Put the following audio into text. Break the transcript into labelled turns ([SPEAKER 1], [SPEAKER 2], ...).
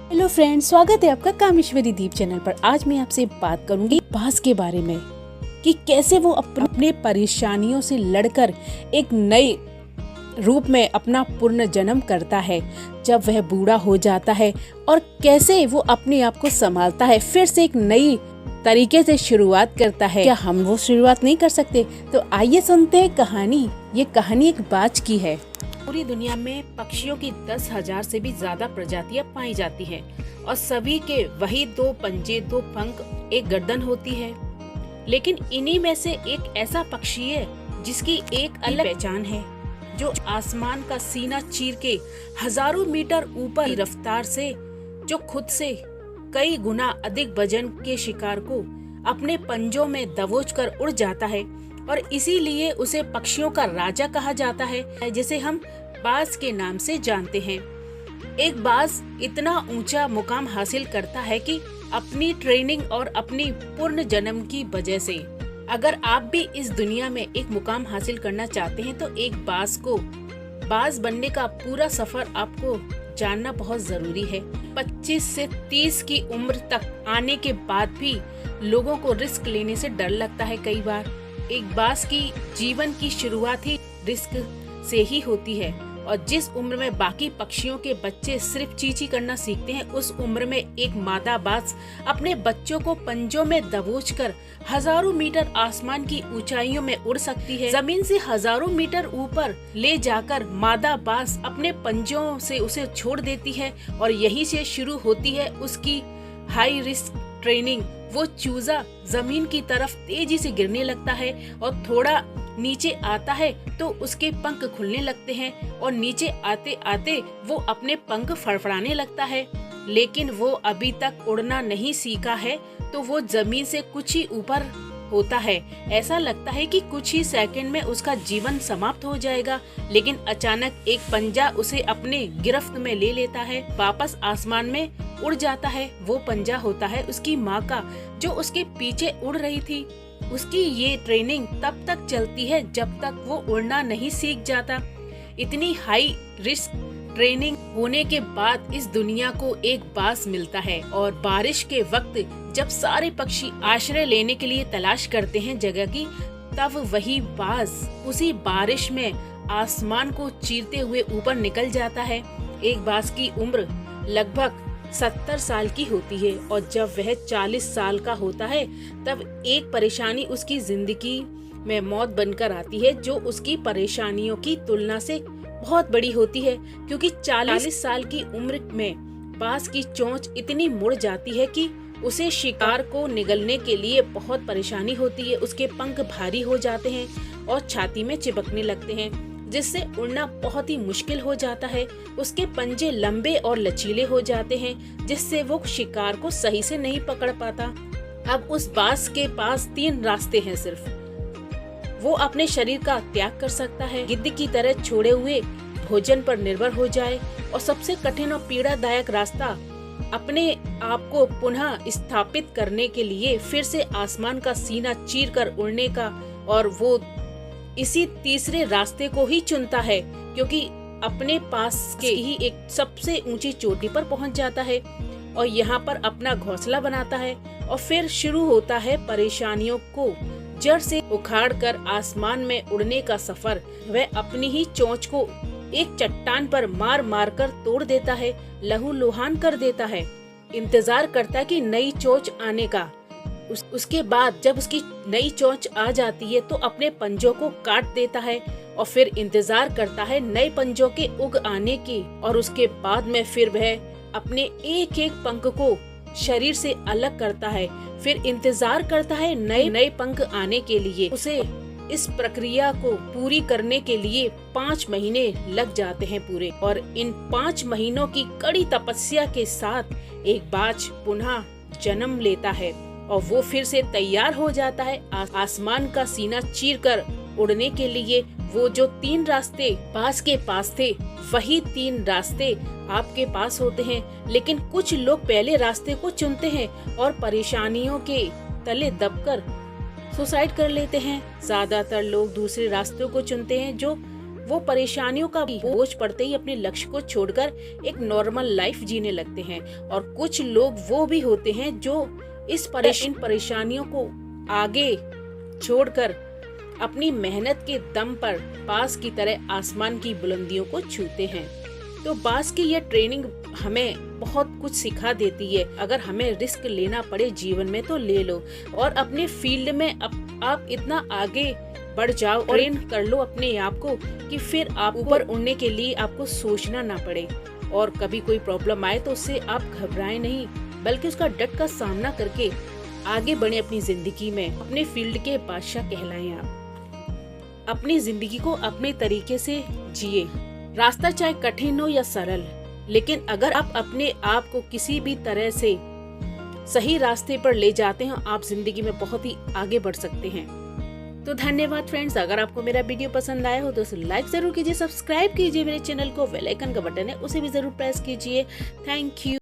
[SPEAKER 1] Hello friends, स्वागत है आपका कामेश्वरी दीप चैनल पर। आज मैं आपसे बात करूंगी बाज के बारे में कि कैसे वो अपने परेशानियों से लड़कर एक नए रूप में अपना पुनर्जन्म करता है जब वह बूढ़ा हो जाता है, और कैसे वो अपने आप को संभालता है, फिर से एक नई तरीके से शुरुआत करता है। क्या हम वो शुरुआत नहीं कर सकते? तो आइए सुनते हैं कहानी। ये कहानी एक बाज की है। पूरी दुनिया में पक्षियों की 10,000 से भी ज्यादा प्रजातियां पाई जाती हैं और सभी के वही 2 पंजे, 2 पंख, एक गर्दन होती है। लेकिन इन्हीं में से एक ऐसा पक्षी है जिसकी एक अलग पहचान है, जो आसमान का सीना चीर के हजारों मीटर ऊपर की रफ्तार से, जो खुद से कई गुना अधिक वजन के शिकार को अपने पंजों में दबोच कर उड़ जाता है, और इसीलिए उसे पक्षियों का राजा कहा जाता है, जिसे हम बाज के नाम से जानते हैं। एक बाज इतना ऊंचा मुकाम हासिल करता है कि अपनी ट्रेनिंग और अपनी पूर्ण जन्म की वजह से। अगर आप भी इस दुनिया में एक मुकाम हासिल करना चाहते हैं तो एक बाज बनने का पूरा सफर आपको जानना बहुत जरूरी है। 25 से 30 की उम्र तक आने के बाद भी लोगों को रिस्क लेने से डर लगता है। कई बार एक बाज की जीवन की शुरुआत ही रिस्क से ही होती है, और जिस उम्र में बाकी पक्षियों के बच्चे सिर्फ चींची करना सीखते हैं, उस उम्र में एक मादा बाज अपने बच्चों को पंजों में दबोचकर हजारों मीटर आसमान की ऊंचाइयों में उड़ सकती है। जमीन से हजारों मीटर ऊपर ले जाकर मादा बाज अपने पंजों से उसे छोड़ देती है, और यहीं से शुरू होती है उसकी हाई रिस्क ट्रेनिंग। वो चूजा जमीन की तरफ तेजी से गिरने लगता है, और थोड़ा नीचे आता है तो उसके पंख खुलने लगते हैं, और नीचे आते आते वो अपने पंख फड़फड़ाने लगता है। लेकिन वो अभी तक उड़ना नहीं सीखा है, तो वो जमीन से कुछ ही ऊपर होता है। ऐसा लगता है कि कुछ ही सेकंड में उसका जीवन समाप्त हो जाएगा, लेकिन अचानक एक पंजा उसे अपने गिरफ्त में ले लेता है, वापस आसमान में उड़ जाता है। वो पंजा होता है उसकी माँ का, जो उसके पीछे उड़ रही थी। उसकी ये ट्रेनिंग तब तक चलती है जब तक वो उड़ना नहीं सीख जाता। इतनी हाई रिस्क ट्रेनिंग होने के बाद इस दुनिया को एक बाज मिलता है, और बारिश के वक्त जब सारे पक्षी आश्रय लेने के लिए तलाश करते हैं जगह की, तब वही बाज उसी बारिश में आसमान को चीरते हुए ऊपर निकल जाता है। एक बाज की उम्र लगभग 70 साल की होती है, और जब वह 40 साल का होता है तब एक परेशानी उसकी जिंदगी में मौत बनकर आती है, जो उसकी परेशानियों की तुलना से बहुत बड़ी होती है। क्योंकि 40 साल की उम्र में बाज की चोंच इतनी मुड़ जाती है कि उसे शिकार को निगलने के लिए बहुत परेशानी होती है। उसके पंख भारी हो जाते हैं और छाती में चिपकने लगते हैं, जिससे उड़ना बहुत ही मुश्किल हो जाता है। उसके पंजे लंबे और लचीले हो जाते हैं, जिससे वो शिकार को सही से नहीं पकड़ पाता। अब उस बाज के पास 3 रास्ते हैं सिर्फ। वो अपने शरीर का त्याग कर सकता है, गिद्ध की तरह छोड़े हुए भोजन पर निर्भर हो जाए, और सबसे कठिन और पीड़ादायक रास्ता अपने आप को पुनः स्थापित करने के लिए फिर से आसमान का सीना चीर कर उड़ने का। और वो इसी तीसरे रास्ते को ही चुनता है, क्योंकि अपने पास के ही एक सबसे ऊंची चोटी पर पहुंच जाता है, और यहाँ पर अपना घोंसला बनाता है। और फिर शुरू होता है परेशानियों को जड़ से उखाड़कर आसमान में उड़ने का सफर। वह अपनी ही चोंच को एक चट्टान पर मार मार कर तोड़ देता है, लहूलुहान कर देता है। इंतजार करता है कि नई चोंच आने का। उसके बाद जब उसकी नई चोंच आ जाती है तो अपने पंजों को काट देता है, और फिर इंतजार करता है नए पंजों के उग आने की। और उसके बाद में फिर वह अपने एक एक पंख को शरीर से अलग करता है। फिर इंतजार करता है नए पंख आने के लिए। उसे इस प्रक्रिया को पूरी करने के लिए 5 महीने लग जाते हैं पूरे, और इन 5 महीनों की कड़ी तपस्या के साथ एक बाज पुनः जन्म लेता है, और वो फिर से तैयार हो जाता है आसमान का सीना चीरकर उड़ने के लिए। वो जो 3 रास्ते बाज के पास थे, वही 3 रास्ते आपके पास होते हैं। लेकिन कुछ लोग पहले रास्ते को चुनते हैं और परेशानियों के तले दबकर सुसाइड कर लेते हैं। ज्यादातर लोग दूसरे रास्तों को चुनते हैं, जो वो परेशानियों का बोझ पड़ते ही अपने लक्ष्य को छोड़कर एक नॉर्मल लाइफ जीने लगते हैं। और कुछ लोग वो भी होते हैं जो इन परेशानियों को आगे छोड़कर अपनी मेहनत के दम पर बाज की तरह आसमान की बुलंदियों को छूते हैं। तो बाज की यह ट्रेनिंग हमें बहुत कुछ सिखा देती है। अगर हमें रिस्क लेना पड़े जीवन में तो ले लो, और अपने फील्ड में आप इतना आगे बढ़ जाओ और ट्रेन कर लो अपने आप को कि फिर आप ऊपर उड़ने के लिए आपको सोचना ना पड़े। और कभी कोई प्रॉब्लम आए तो उससे आप घबराएं नहीं, बल्कि उसका डट का सामना करके आगे बढ़े अपनी जिंदगी में। अपने फील्ड के बादशाह कहलाएं आप। अपनी जिंदगी को अपने तरीके से जिए। रास्ता चाहे कठिन हो या सरल, लेकिन अगर आप अपने आप को किसी भी तरह से सही रास्ते पर ले जाते हैं, आप जिंदगी में बहुत ही आगे बढ़ सकते हैं। तो धन्यवाद फ्रेंड्स। अगर आपको मेरा वीडियो पसंद आया हो तो उसे लाइक जरूर कीजिए, सब्सक्राइब कीजिए मेरे चैनल को, बेल आइकन का बटन है उसे भी जरूर प्रेस कीजिए। Thank you.